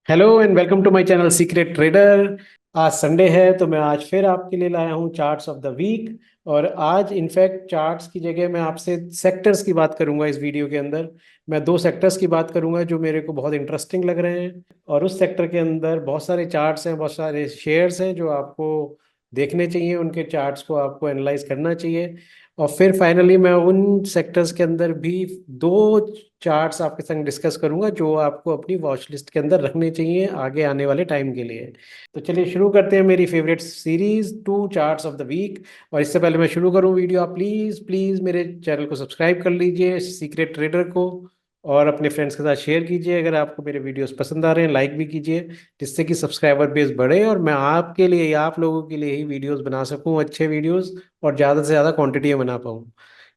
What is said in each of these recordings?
Hello and welcome to my channel secret trader. आज Sunday है तो मैं आज फिर आपके लिए लाया हूँ चार्ट्स ऑफ द वीक। और आज इनफैक्ट चार्ट्स की जगह मैं आपसे सेक्टर्स की बात करूंगा। इस वीडियो के अंदर मैं दो सेक्टर्स की बात करूंगा जो मेरे को बहुत इंटरेस्टिंग लग रहे हैं। और उस सेक्टर के अंदर बहुत सारे चार्ट्स हैं, बहुत सारे शेयर्स हैं जो आपको देखने चाहिए, उनके चार्ट्स को आपको एनालाइज करना चाहिए। और फिर फाइनली मैं उन सेक्टर्स के अंदर भी दो चार्ट्स आपके संग डिस्कस करूंगा जो आपको अपनी वॉच लिस्ट के अंदर रखने चाहिए आगे आने वाले टाइम के लिए। तो चलिए शुरू करते हैं मेरी favourite series two charts of the week. और इससे पहले मैं शुरू करूं वीडियो, आप प्लीज प्लीज मेरे चैनल को सब्सक्राइब कर लीजिए, सीक्रेट ट्रेडर को। और अपने फ्रेंड्स के साथ शेयर कीजिए अगर आपको मेरे वीडियोस पसंद आ रहे हैं, लाइक भी कीजिए, जिससे कि सब्सक्राइबर बेस बढ़े और मैं आपके लिए या आप लोगों के लिए ही वीडियोस बना सकूं, अच्छे वीडियोस, और ज़्यादा से ज़्यादा क्वांटिटी में बना पाऊँ।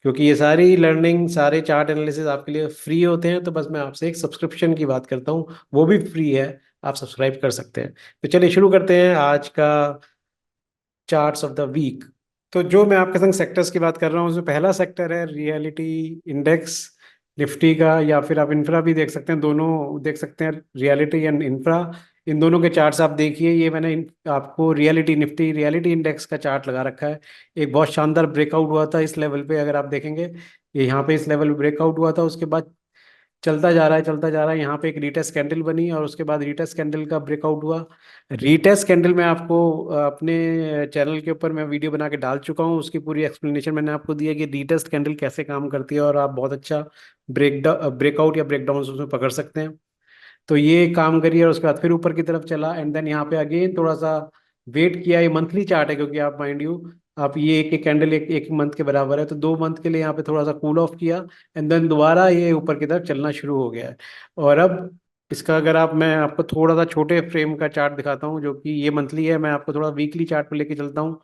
क्योंकि ये सारी लर्निंग, सारे चार्ट एनालिसिस आपके लिए फ्री होते हैं, तो बस मैं आपसे एक सब्सक्रिप्शन की बात करता हूँ, वो भी फ्री है, आप सब्सक्राइब कर सकते हैं। तो चलिए शुरू करते हैं आज का चार्ट्स ऑफ द वीक। तो जो मैं आपके संग सेक्टर्स की बात कर रहा हूँ उसमें पहला सेक्टर है रियलिटी इंडेक्स, निफ्टी का, या फिर आप इंफ्रा भी देख सकते हैं, दोनों देख सकते हैं, रियलिटी एंड इंफ्रा। इन दोनों के चार्ट्स आप देखिए। ये मैंने आपको रियलिटी निफ्टी रियलिटी इंडेक्स का चार्ट लगा रखा है। एक बहुत शानदार ब्रेकआउट हुआ था इस लेवल पे, अगर आप देखेंगे ये यहाँ पे इस लेवल पे ब्रेकआउट हुआ था, उसके बाद चलता जा रहा है, चलता जा रहा है। यहाँ पे एक रीटेस्ट कैंडल बनी और उसके बाद रीटेस्ट कैंडल का ब्रेकआउट हुआ। रीटेस्ट कैंडल में आपको अपने चैनल के ऊपर मैं वीडियो बना के डाल चुका हूँ, उसकी पूरी एक्सप्लेनेशन मैंने आपको दी है कि रीटेस्ट कैंडल कैसे काम करती है, और आप बहुत अच्छा ब्रेकआउट या ब्रेकडाउन उसमें पकड़ सकते हैं। तो ये काम करिए और उसके बाद फिर ऊपर की तरफ चला, एंड देन यहाँ पे अगेन थोड़ा सा वेट किया। ये मंथली चार्ट है क्योंकि आप माइंड यू, आप ये एक एक कैंडल एक एक मंथ के बराबर है, तो 2 मंथ के लिए यहाँ पे थोड़ा सा कूल ऑफ किया, एंड देन दोबारा ये ऊपर की तरफ चलना शुरू हो गया है। और अब इसका अगर आप, मैं आपको थोड़ा सा छोटे फ्रेम का चार्ट दिखाता हूँ जो कि ये मंथली है, मैं आपको थोड़ा वीकली चार्ट पे लेके चलता हूँ।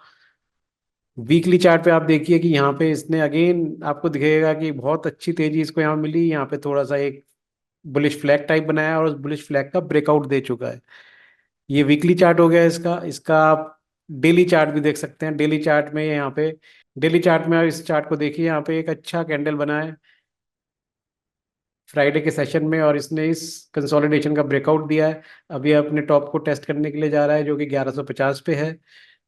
वीकली चार्ट पे आप देखिए कि यहाँ पे इसने अगेन आपको दिखेगा कि बहुत अच्छी तेजी इसको यहाँ मिली, यहाँ पे थोड़ा सा एक बुलिश फ्लैग टाइप बनाया और उस बुलिश फ्लैग का ब्रेकआउट दे चुका है। ये वीकली चार्ट हो गया इसका। इसका आप डेली चार्ट भी देख सकते हैं। डेली चार्ट में यहाँ पे, डेली चार्ट में आप इस चार्ट को देखिए, यहाँ पे एक अच्छा कैंडल बना है फ्राइडे के सेशन में, और इसने इस कंसोलिडेशन का ब्रेकआउट दिया है। अभी अपने टॉप को टेस्ट करने के लिए जा रहा है जो कि 1150 पे है।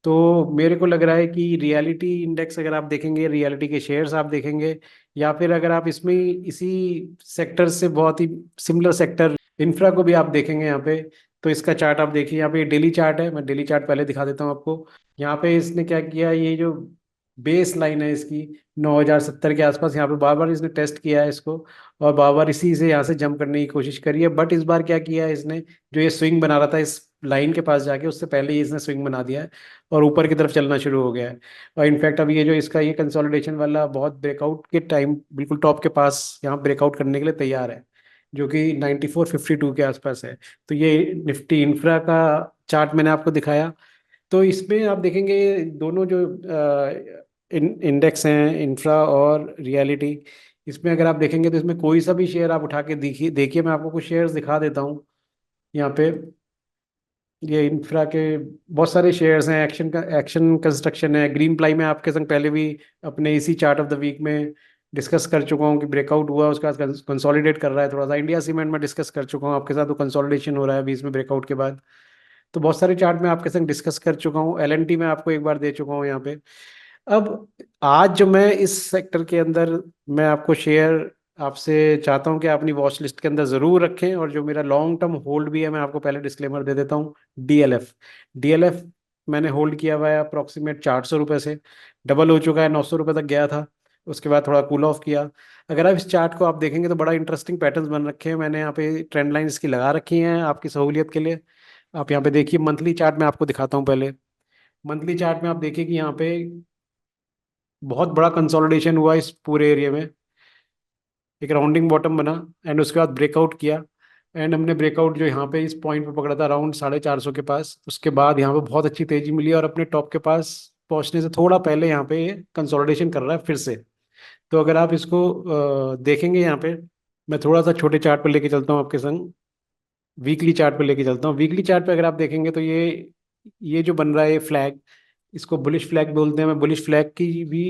तो मेरे को लग रहा है कि रियलिटी इंडेक्स अगर आप देखेंगे, रियलिटी के शेयर्स आप देखेंगे, या फिर अगर आप इसमें इसी सेक्टर से बहुत ही सिमिलर सेक्टर इंफ्रा को भी आप देखेंगे यहाँ पे, तो इसका चार्ट आप देखिए। यहाँ पे डेली चार्ट है, मैं डेली चार्ट पहले दिखा देता हूँ आपको। यहाँ पे इसने क्या किया, ये जो बेस लाइन है इसकी 9070 के आसपास, यहाँ पे बार बार इसने टेस्ट किया है इसको, और बार बार इसी से यहाँ से जंप करने की कोशिश करी है। बट इस बार क्या किया है इसने, जो ये स्विंग बना रहा था इस लाइन के पास जाके, उससे पहले ही इसने स्विंग बना दिया है और ऊपर की तरफ चलना शुरू हो गया है। और इनफैक्ट अब ये जो इसका ये कंसोलिडेशन वाला बहुत ब्रेकआउट के टाइम बिल्कुल टॉप के पास यहाँ ब्रेकआउट करने के लिए तैयार है, जो कि 9452 के आसपास है। तो ये निफ्टी इंफ्रा का चार्ट मैंने आपको दिखाया। तो इसमें आप देखेंगे दोनों जो इंडेक्स हैं, इंफ्रा और रियलिटी, इसमें अगर आप देखेंगे तो इसमें कोई सा भी शेयर आप उठा के देखिए देखिए, मैं आपको कुछ शेयर्स दिखा देता हूँ यहाँ पे। ये इंफ्रा के बहुत सारे शेयर्स हैं। एक्शन का, एक्शन कंस्ट्रक्शन है, ग्रीन प्लाई में आपके संग पहले भी अपने इसी चार्ट ऑफ द वीक में डिस्कस कर चुका हूँ कि ब्रेकआउट हुआ, उसके बाद कंसोलिडेट कर रहा है थोड़ा सा। इंडिया सीमेंट में डिस्कस कर चुका हूँ आपके साथ, तो कंसोलिडेशन हो रहा है बीच में ब्रेकआउट के बाद। तो बहुत सारे चार्ट में आपके संग डिस्कस कर चुका हूँ। एलएनटी में आपको एक बार दे चुका हूँ यहाँ पे। अब आज जो मैं इस सेक्टर के अंदर मैं आपको शेयर आपसे चाहता हूं कि आप अपनी वॉच लिस्ट के अंदर जरूर रखें, और जो मेरा लॉन्ग टर्म होल्ड भी है, मैं आपको पहले डिस्क्लेमर दे देता हूं। डीएलएफ, डीएलएफ मैंने होल्ड किया हुआ है अप्रोक्सीमेट 400 रुपये से, डबल हो चुका है, 900 रुपये तक गया था, उसके बाद थोड़ा कूल ऑफ किया। अगर आप इस चार्ट को आप देखेंगे तो बड़ा इंटरेस्टिंग पैटर्न्स बन रखे हैं। मैंने यहाँ पे ट्रेंड लाइन इसकी लगा रखी हैं आपकी सहूलियत के लिए। आप यहाँ पे देखिए, मंथली चार्ट में आपको दिखाता हूँ पहले। मंथली चार्ट में आप देखिए कि यहाँ पे बहुत बड़ा कंसोलिडेशन हुआ इस पूरे एरिया में, एक राउंडिंग बॉटम बना, एंड उसके बाद ब्रेकआउट किया। एंड हमने ब्रेकआउट जो यहाँ पे इस पॉइंट पे पकड़ा था अराउंड 450 के पास, उसके बाद यहाँ पे बहुत अच्छी तेजी मिली और अपने टॉप के पास पहुंचने से थोड़ा पहले यहाँ पे कंसोलिडेशन कर रहा है फिर से। तो अगर आप इसको देखेंगे यहाँ पे, मैं थोड़ा सा छोटे चार्ट पे लेके चलता हूँ आपके संग, वीकली चार्ट पे लेके चलता हूँ। वीकली चार्ट पे अगर आप देखेंगे तो ये जो बन रहा है ये फ्लैग, इसको बुलिश फ्लैग बोलते हैं। मैं बुलिश फ्लैग की भी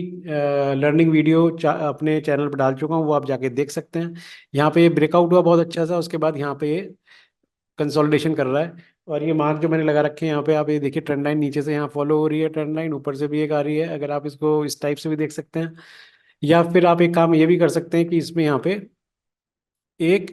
लर्निंग वीडियो अपने चैनल पर डाल चुका हूँ, वो आप जाके देख सकते हैं। यहाँ पे ये ब्रेकआउट हुआ बहुत अच्छा सा, उसके बाद यहाँ पे ये कंसोलिडेशन कर रहा है। और ये मार्क जो मैंने लगा रखे हैं यहाँ पे, आप ये देखिए ट्रेंड लाइन नीचे से यहाँ फॉलो हो रही है, ट्रेंड लाइन ऊपर से भी एक आ रही है, अगर आप इसको इस टाइप से भी देख सकते हैं। या फिर आप एक काम ये भी कर सकते हैं कि इसमें यहाँ पे एक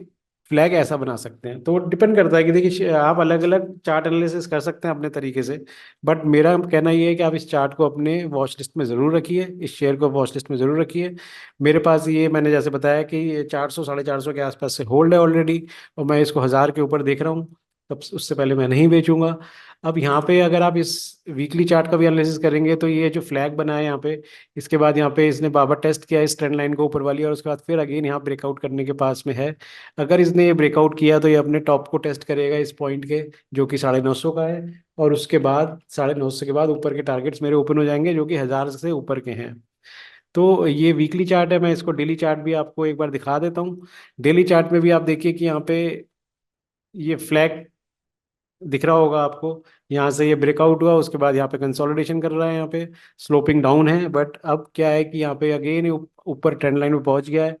फ्लैग ऐसा बना सकते हैं। तो डिपेंड करता है कि देखिए आप अलग अलग चार्ट एनालिसिस कर सकते हैं अपने तरीके से। बट मेरा कहना ये है कि आप इस चार्ट को अपने वॉच लिस्ट में ज़रूर रखिए, इस शेयर को वॉच लिस्ट में ज़रूर रखिए। मेरे पास ये मैंने जैसे बताया कि ये 400 450 के आसपास से होल्ड है ऑलरेडी, और मैं इसको 1000 के ऊपर देख रहा हूँ, तब उससे पहले मैं नहीं बेचूंगा। अब यहाँ पे अगर आप इस वीकली चार्ट का भी एनालिसिस करेंगे तो ये जो फ्लैग बना है यहाँ पे, इसके बाद यहाँ पे इसने बाबा टेस्ट किया इस ट्रेंड लाइन को ऊपर वाली, और उसके बाद फिर अगेन यहाँ ब्रेकआउट करने के पास में है। अगर इसने ये ब्रेकआउट किया तो ये अपने टॉप को टेस्ट करेगा इस पॉइंट के, जो कि 950 का है। और उसके बाद 950 के बाद ऊपर के टारगेट्स मेरे ओपन हो जाएंगे, जो कि 1000 से ऊपर के हैं। तो ये वीकली चार्ट है, मैं इसको डेली चार्ट भी आपको एक बार दिखा देता हूँ। डेली चार्ट में भी आप देखिए कि यहाँ पे ये फ्लैग दिख रहा होगा आपको। यहाँ से ये ब्रेकआउट हुआ, उसके बाद यहाँ पे कंसोलिडेशन कर रहा है, यहाँ पे स्लोपिंग डाउन है। बट अब क्या है कि यहाँ पे अगेन ऊपर ट्रेंड लाइन में पहुंच गया है।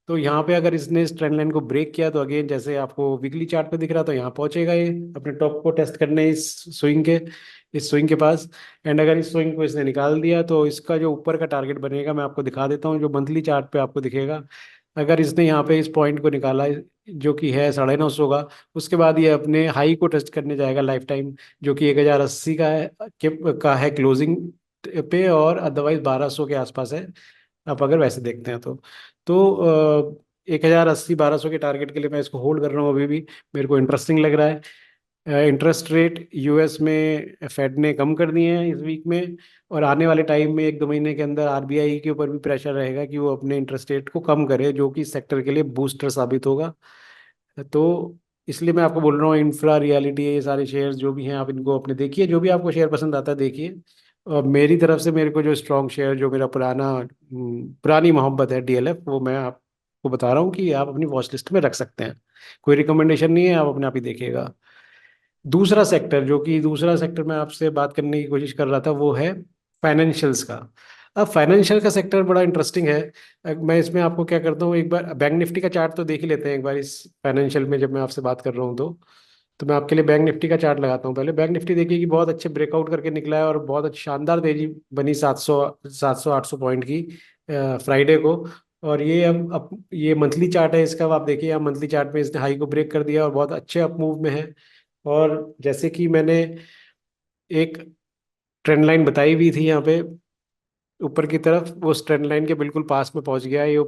तो यहाँ पे अगर इसने इस ट्रेंड लाइन को ब्रेक किया तो अगेन जैसे आपको वीकली चार्ट पे दिख रहा, तो यहाँ पहुंचेगा ये अपने टॉप को टेस्ट करने इस स्विंग के पास। एंड अगर इस स्विंग को इसने निकाल दिया तो इसका जो ऊपर का टारगेट बनेगा मैं आपको दिखा देता हूँ, जो मंथली चार्ट पे आपको दिखेगा। अगर इसने यहाँ पे इस पॉइंट को निकाला, जो कि है 950 का, उसके बाद ये अपने हाई को टेस्ट करने जाएगा लाइफ टाइम, जो कि 1080 का है, का है क्लोजिंग पे, और अदरवाइज 1200 के आसपास है। आप अगर वैसे देखते हैं तो 1080 1200 के टारगेट के लिए मैं इसको होल्ड कर रहा हूँ अभी भी। मेरे को इंटरेस्टिंग लग रहा है। इंटरेस्ट रेट यूएस में फेड ने कम कर दिए हैं इस वीक में, और आने वाले टाइम में 1 2 महीने के अंदर आरबीआई के ऊपर भी प्रेशर रहेगा कि वो अपने इंटरेस्ट रेट को कम करे, जो कि सेक्टर के लिए बूस्टर साबित होगा। तो इसलिए मैं आपको बोल रहा हूँ, इंफ्रा रियलिटी ये सारे शेयर्स जो भी हैं आप इनको अपने देखिए, जो भी आपको शेयर पसंद आता है देखिए। और मेरी तरफ से मेरे को जो स्ट्रॉन्ग शेयर, जो मेरा पुरानी मोहब्बत है डीएलएफ, वो मैं आपको बता रहा हूँ कि आप अपनी वॉच लिस्ट में रख सकते हैं। कोई रिकमेंडेशन नहीं है, आप अपने आप ही देखिएगा। दूसरा सेक्टर मैं आपसे बात करने की कोशिश कर रहा था, वो है फाइनेंशियल्स का। अब फाइनेंशियल का सेक्टर बड़ा इंटरेस्टिंग है। मैं इसमें आपको क्या करता हूँ, एक बार बैंक निफ्टी का चार्ट तो देख ही लेते हैं एक बार इस फाइनेंशियल में, जब मैं आपसे बात कर रहा हूँ तो मैं आपके लिए बैंक निफ्टी का चार्ट लगाता हूँ। पहले बैंक निफ्टी देखिए कि बहुत अच्छे ब्रेकआउट करके निकला है, और बहुत अच्छी शानदार तेजी बनी 700 800 पॉइंट की फ्राइडे को। और ये अब ये मंथली चार्ट है इसका, अब आप देखिए यहाँ मंथली चार्ट में इसने हाई को ब्रेक कर दिया और बहुत अच्छे अप मूव में है। और जैसे कि मैंने एक ट्रेंड लाइन बताई हुई थी यहाँ पे ऊपर की तरफ, वो उस ट्रेंड लाइन के बिल्कुल पास में पहुंच गया है ये।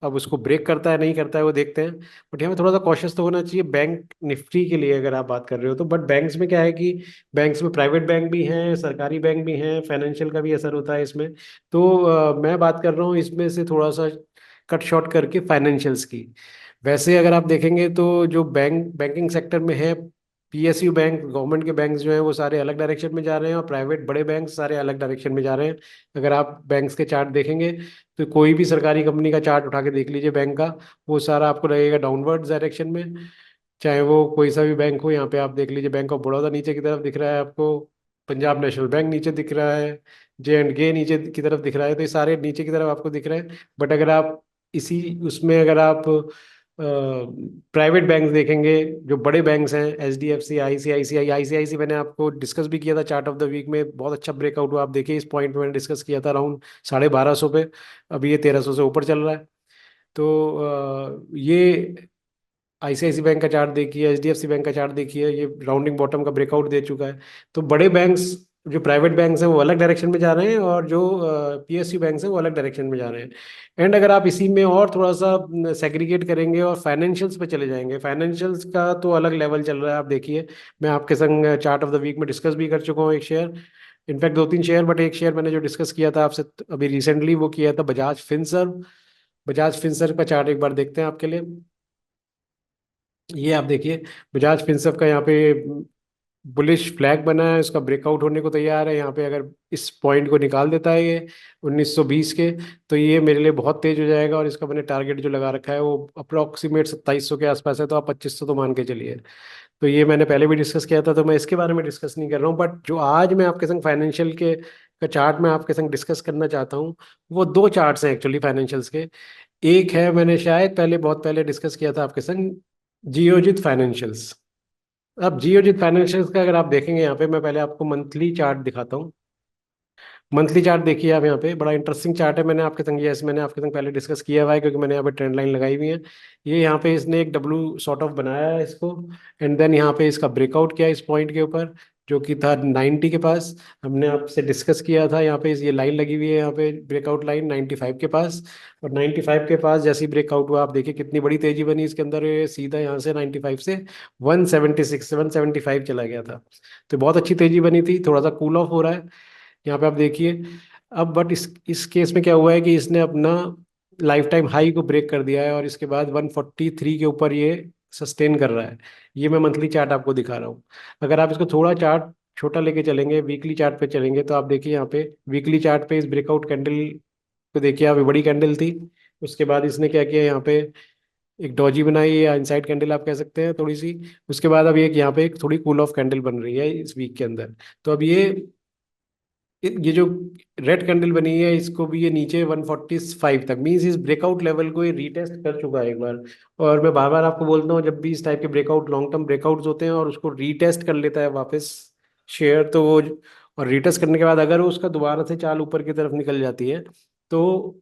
अब उसको ब्रेक करता है नहीं करता है वो देखते हैं। बट यहाँ में थोड़ा सा कॉशियस तो होना चाहिए बैंक निफ्टी के लिए अगर आप बात कर रहे हो तो। बट बैंक्स में क्या है कि बैंक्स में प्राइवेट बैंक भी हैं, सरकारी बैंक भी हैं, फाइनेंशियल का भी असर होता है इसमें। तो मैं बात कर रहा हूँ इसमें से थोड़ा सा कट शॉर्ट करके फाइनेंशियल्स की। वैसे अगर आप देखेंगे तो जो बैंकिंग सेक्टर में है, पीएसयू बैंक, गवर्नमेंट के बैंक्स जो हैं वो सारे अलग डायरेक्शन में जा रहे हैं, और प्राइवेट बड़े बैंक सारे अलग डायरेक्शन में जा रहे हैं। अगर आप बैंक्स के चार्ट देखेंगे तो कोई भी सरकारी कंपनी का चार्ट उठा के देख लीजिए बैंक का, वो सारा आपको लगेगा डाउनवर्ड डायरेक्शन में। चाहे वो कोई सा भी बैंक हो, यहाँ पे आप देख लीजिए बैंक ऑफ बड़ौदा नीचे की तरफ दिख रहा है आपको, पंजाब नेशनल बैंक नीचे दिख रहा है, J&K नीचे की तरफ दिख रहा है, तो ये सारे नीचे की तरफ आपको दिख रहे हैं। बट अगर आप इसी उसमें अगर आप प्राइवेट बैंक देखेंगे, जो बड़े बैंक्स हैं, एचडीएफसी, आईसीआईसीआई मैंने आपको डिस्कस भी किया था चार्ट ऑफ द वीक में, बहुत अच्छा ब्रेकआउट हुआ। आप देखिए इस पॉइंट पे मैंने डिस्कस किया था अराउंड 1250 पे, अभी ये 1300 से ऊपर चल रहा है। तो ये आईसीआईसी बैंक का चार्ट देखिए, एचडीएफसी बैंक का चार्ट देखिए, ये राउंडिंग बॉटम का ब्रेकआउट दे चुका है। तो बड़े बैंक्स, जो प्राइवेट बैंक्स हैं वो अलग डायरेक्शन में जा रहे हैं, और जो पीएसयू बैंक्स हैं वो अलग डायरेक्शन में जा रहे हैं। एंड अगर आप इसी में और थोड़ा सा सेग्रीगेट करेंगे और फाइनेंशियल्स पे चले जाएंगे, फाइनेंशियल्स का तो अलग लेवल चल रहा है। आप देखिए मैं आपके संग चार्ट ऑफ द वीक में डिस्कस भी कर चुका हूँ एक शेयर, इनफैक्ट 2 3 शेयर, बट एक शेयर मैंने जो डिस्कस किया था आपसे अभी रिसेंटली, वो किया था बजाज फिनसर्व का चार्ट एक बार देखते हैं आपके लिए। ये आप देखिए बजाज फिनसर्व का यहाँ पे बुलिश फ्लैग बना है, उसका ब्रेकआउट होने को तैयार है। यहाँ पे अगर इस पॉइंट को निकाल देता है ये 1920 के, तो ये मेरे लिए बहुत तेज हो जाएगा, और इसका मैंने टारगेट जो लगा रखा है वो अप्रोक्सीमेट 2700 के आसपास है, तो आप 2500 तो मान के चलिए। तो ये मैंने पहले भी डिस्कस किया था, तो मैं इसके बारे में डिस्कस नहीं कर रहा हूँ। बट जो आज मैं आपके संग फाइनेंशियल के का चार्ट में आपके संग डिस्कस करना चाहता हूँ, वो 2 चार्ट्स हैं एक्चुअली फाइनेंशियल्स के। एक है, मैंने शायद पहले बहुत पहले डिस्कस किया था आपके संग, जियोजित फाइनेंशियल्स। अब जियोजित फाइनेंशियल्स का अगर आप देखेंगे यहाँ पे, मैं पहले आपको मंथली चार्ट दिखाता हूँ। मंथली चार्ट देखिए आप यहाँ पे, बड़ा इंटरेस्टिंग चार्ट है। मैंने आपके संग पहले डिस्कस किया हुआ है, क्योंकि मैंने यहाँ पे ट्रेंड लाइन लगाई हुई है। ये यहाँ पे इसने एक डब्लू सॉर्ट ऑफ बनाया है इसको, एंड देन यहाँ पे इसका ब्रेकआउट किया इस पॉइंट के ऊपर, जो कि था 90 के पास। हमने आपसे डिस्कस किया था, यहाँ पे ये लाइन लगी हुई है, यहाँ पे ब्रेकआउट लाइन 95 के पास। और 95 के पास जैसे ही ब्रेकआउट हुआ, आप देखिए कितनी बड़ी तेजी बनी इसके अंदर। ये सीधा यहाँ से 95 से 176 175 चला गया था। तो बहुत अच्छी तेजी बनी थी। थोड़ा सा कूल ऑफ हो रहा है यहाँ पे, आप देखिए। अब बट इस केस में क्या हुआ है कि इसने अपना लाइफ टाइम हाई को ब्रेक कर दिया है, और इसके बाद 143 के ऊपर ये सस्टेन कर रहा है। ये मैं मंथली चार्ट आपको दिखा रहा हूँ। अगर आप इसको थोड़ा चार्ट छोटा लेके चलेंगे, वीकली चार्ट पे चलेंगे, तो आप देखिए यहाँ पे वीकली चार्ट पे इस ब्रेकआउट कैंडल को देखिए आप। ये बड़ी कैंडल थी। उसके बाद इसने क्या किया, यहाँ पे एक डॉजी बनाई, या इनसाइड कैंडल आप कह सकते हैं थोड़ी सी। उसके बाद अब एक यहाँ पे एक थोड़ी कूल ऑफ कैंडल बन रही है इस वीक के अंदर। तो अब ये जो रेड कैंडल बनी है, इसको भी ये नीचे 145 तक, मींस इस ब्रेकआउट लेवल को ये रीटेस्ट कर चुका है एक बार। और मैं बार बार आपको बोलता हूँ, जब भी इस टाइप के ब्रेकआउट, लॉन्ग टर्म ब्रेकआउट्स होते हैं और उसको रीटेस्ट कर लेता है वापस शेयर, तो वो, और रीटेस्ट करने के बाद अगर वो उसका दोबारा से चाल ऊपर की तरफ निकल जाती है, तो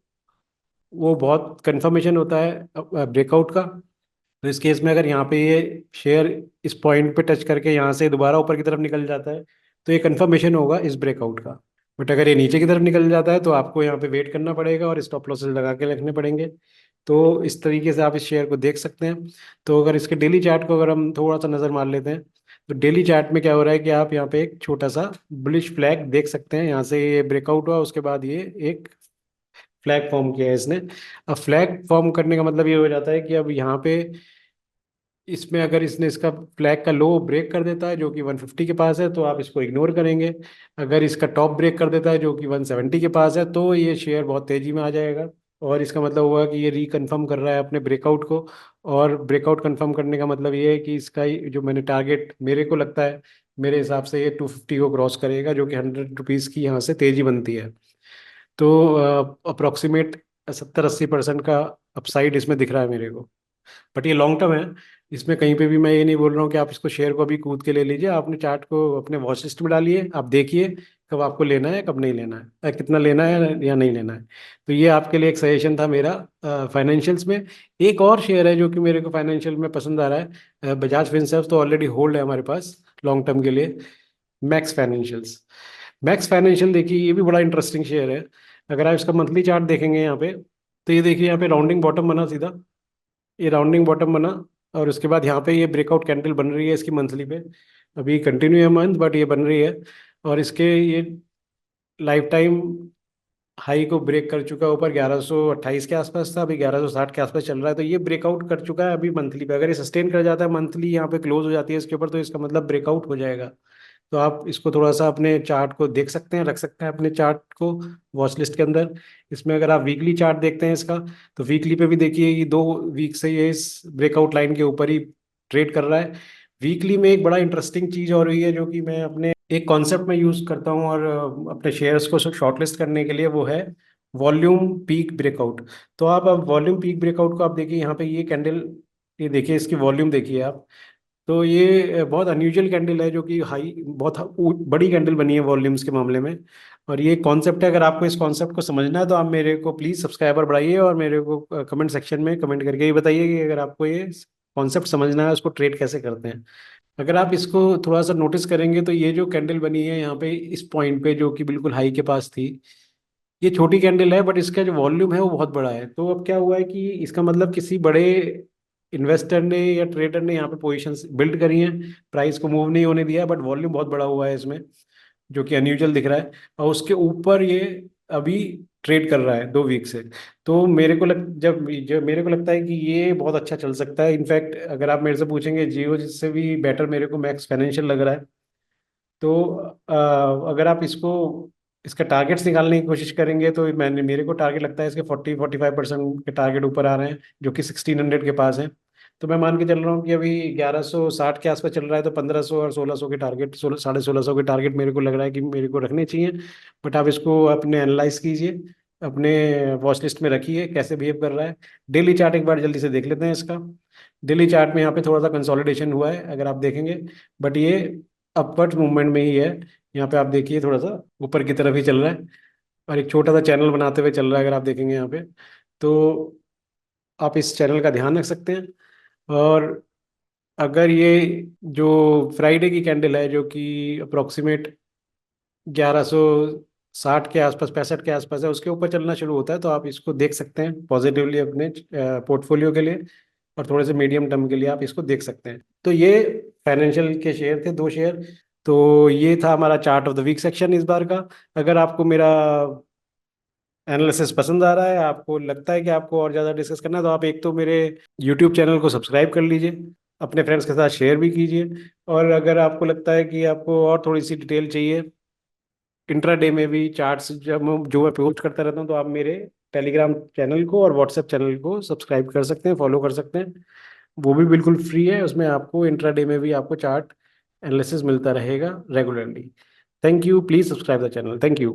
वो बहुत कंफर्मेशन होता है ब्रेकआउट का। तो इस केस में अगर यहाँ पे ये शेयर इस पॉइंट पे टच करके यहाँ से दोबारा ऊपर की तरफ निकल जाता है, तो ये कंफर्मेशन होगा इस ब्रेकआउट का। बट अगर ये नीचे की तरफ निकल जाता है, तो आपको यहाँ पे वेट करना पड़ेगा और स्टॉप लॉसेस लगा के रखने पड़ेंगे। तो इस तरीके से आप इस शेयर को देख सकते हैं। तो अगर इसके डेली चार्ट को अगर हम थोड़ा सा नज़र मार लेते हैं, तो डेली चार्ट में क्या हो रहा है कि आप यहाँ पे एक छोटा सा बुलिश फ्लैग देख सकते हैं। यहाँ से ये ब्रेकआउट हुआ, उसके बाद ये एक फ्लैग फॉर्म किया है इसने। अब फ्लैग फॉर्म करने का मतलब ये हो जाता है कि अब यहाँ पे इसमें अगर इसने इसका फ्लैग का लो ब्रेक कर देता है, जो कि 150 के पास है, तो आप इसको इग्नोर करेंगे। अगर इसका टॉप ब्रेक कर देता है, जो कि 170 के पास है, तो ये शेयर बहुत तेजी में आ जाएगा। और इसका मतलब हुआ कि ये रिकन्फर्म कर रहा है अपने ब्रेकआउट को। और ब्रेकआउट कंफर्म करने का मतलब ये है कि इसका जो मैंने टारगेट, मेरे को लगता है, मेरे हिसाब से ये 250 को क्रॉस करेगा, जो कि 100 रुपीज़ की यहाँ से तेजी बनती है। तो अप्रोक्सीमेट 70-80% का अपसाइड इसमें दिख रहा है मेरे को। बट ये लॉन्ग टर्म है। इसमें कहीं पे भी मैं ये नहीं बोल रहा हूँ कि आप इसको शेयर को अभी कूद के ले लीजिए। आपने चार्ट को अपने वॉच लिस्ट में डालिए, आप देखिए कब आपको लेना है, कब नहीं लेना है, कितना लेना है या नहीं लेना है। तो ये आपके लिए एक सजेशन था मेरा फाइनेंशियल्स में। एक और शेयर है जो कि मेरे को फाइनेंशियल में पसंद आ रहा है, बजाज फिनसर्व तो ऑलरेडी होल्ड है हमारे पास लॉन्ग टर्म के लिए। मैक्स फाइनेंशियल्स, मैक्स फाइनेंशियल देखिए, ये भी बड़ा इंटरेस्टिंग शेयर है। अगर आप इसका मंथली चार्ट देखेंगे यहाँ पे, तो ये देखिए यहाँ पे राउंडिंग बॉटम बना सीधा, ये राउंडिंग बॉटम बना। और उसके बाद यहाँ पे ये ब्रेकआउट कैंडल बन रही है इसकी मंथली पे। अभी कंटिन्यू है मंथ, बट ये बन रही है। और इसके ये लाइफ टाइम हाई को ब्रेक कर चुका है ऊपर, 1128 के आसपास था, अभी 1160 के आसपास चल रहा है। तो ये ब्रेकआउट कर चुका है अभी मंथली पे। अगर ये सस्टेन कर जाता है, मंथली यहाँ पे क्लोज हो जाती है इसके ऊपर, तो इसका मतलब ब्रेकआउट हो जाएगा। तो आप इसको थोड़ा सा अपने चार्ट को देख सकते हैं, रख सकते हैं अपने चार्ट को वॉच लिस्ट के अंदर। इसमें अगर आप वीकली चार्ट देखते हैं इसका, तो वीकली पे भी देखिए कि 2 वीक से ये इस ब्रेकआउट लाइन के ऊपर ही ट्रेड कर रहा है। वीकली में एक बड़ा इंटरेस्टिंग चीज हो रही है, जो कि मैं अपने एक कॉन्सेप्ट में यूज करता हूँ, और अपने शेयर्स को शॉर्टलिस्ट करने के लिए, वो है वॉल्यूम पीक ब्रेकआउट। तो आप अब वॉल्यूम पीक ब्रेकआउट को आप देखिए यहाँ पे, ये कैंडल, ये देखिए इसकी वॉल्यूम देखिए आप। तो ये बहुत अनयूजुअल कैंडल है, जो कि हाई, बहुत बड़ी कैंडल बनी है वॉल्यूम्स के मामले में। और ये कॉन्सेप्ट है, अगर आपको इस कॉन्सेप्ट को समझना है, तो आप मेरे को प्लीज़ सब्सक्राइबर बढ़ाइए, और मेरे को कमेंट सेक्शन में कमेंट करके ये बताइए कि अगर आपको ये कॉन्सेप्ट समझना है, उसको ट्रेड कैसे करते हैं। अगर आप इसको थोड़ा सा नोटिस करेंगे, तो ये जो कैंडल बनी है यहाँ पे इस पॉइंट पे, जो कि बिल्कुल हाई के पास थी, ये छोटी कैंडल है, बट इसका जो वॉल्यूम है वो बहुत बड़ा है। तो अब क्या हुआ है कि इसका मतलब किसी बड़े इन्वेस्टर ने या ट्रेडर ने यहाँ पे पोजीशंस बिल्ड करी हैं, प्राइस को मूव नहीं होने दिया, बट वॉल्यूम बहुत बड़ा हुआ है इसमें, जो कि अनयूजुअल दिख रहा है। और उसके ऊपर ये अभी ट्रेड कर रहा है 2 वीक से। तो मेरे को लगता है कि ये बहुत अच्छा चल सकता है। इनफैक्ट अगर आप मेरे से पूछेंगे, जियो जिससे भी बेटर मेरे को मैक्स फाइनेंशियल लग रहा है। तो अगर आप इसको, इसका टारगेट्स निकालने की कोशिश करेंगे, तो मेरे को टारगेट लगता है इसके 40-45% के टारगेट ऊपर आ रहे हैं, जो कि 1600 के पास है। तो मैं मान के चल रहा हूँ कि अभी 1160 के आसपास चल रहा है, तो 1500 और 1600 के टारगेट, 1600 के टारगेट मेरे को लग रहा है कि मेरे को रखने चाहिए। बट आप इसको अपने एनालाइज कीजिए, अपने वॉच लिस्ट में रखिए, कैसे बिहेव कर रहा है। डेली चार्ट एक बार जल्दी से देख लेते हैं इसका। डेली चार्ट में यहाँ पे थोड़ा सा कंसोलिडेशन हुआ है अगर आप देखेंगे, बट ये अपवर्ड मूवमेंट में ही है। यहाँ पे आप देखिए थोड़ा सा ऊपर की तरफ ही चल रहा है, और एक छोटा सा चैनल बनाते हुए चल रहा है अगर आप देखेंगे यहाँ पे। तो आप इस चैनल का ध्यान रख सकते हैं। और अगर ये जो फ्राइडे की कैंडल है, जो कि अप्रोक्सीमेट 1160 के आसपास, 65 के आसपास है, उसके ऊपर चलना शुरू होता है, तो आप इसको देख सकते हैं पॉजिटिवली अपने पोर्टफोलियो के लिए। और थोड़े से मीडियम टर्म के लिए आप इसको देख सकते हैं। तो ये फाइनेंशियल के शेयर थे, दो शेयर। तो ये था हमारा chart of the week section इस बार का। अगर आपको मेरा एनालिसिस पसंद आ रहा है, आपको लगता है कि आपको और ज़्यादा डिस्कस करना है, तो आप एक तो मेरे यूट्यूब चैनल को सब्सक्राइब कर लीजिए, अपने फ्रेंड्स के साथ शेयर भी कीजिए। और अगर आपको लगता है कि आपको और थोड़ी सी डिटेल चाहिए इंट्राडे में भी चार्ट्स जब जो मैं पोस्ट करता रहता हूँ, तो आप मेरे टेलीग्राम चैनल को और व्हाट्सएप चैनल को सब्सक्राइब कर सकते हैं, फॉलो कर सकते हैं। वो भी बिल्कुल फ्री है, उसमें आपको इंट्राडे में भी आपको चार्ट एनालिसिस मिलता रहेगा regularly. Thank you, please subscribe the channel. Thank you.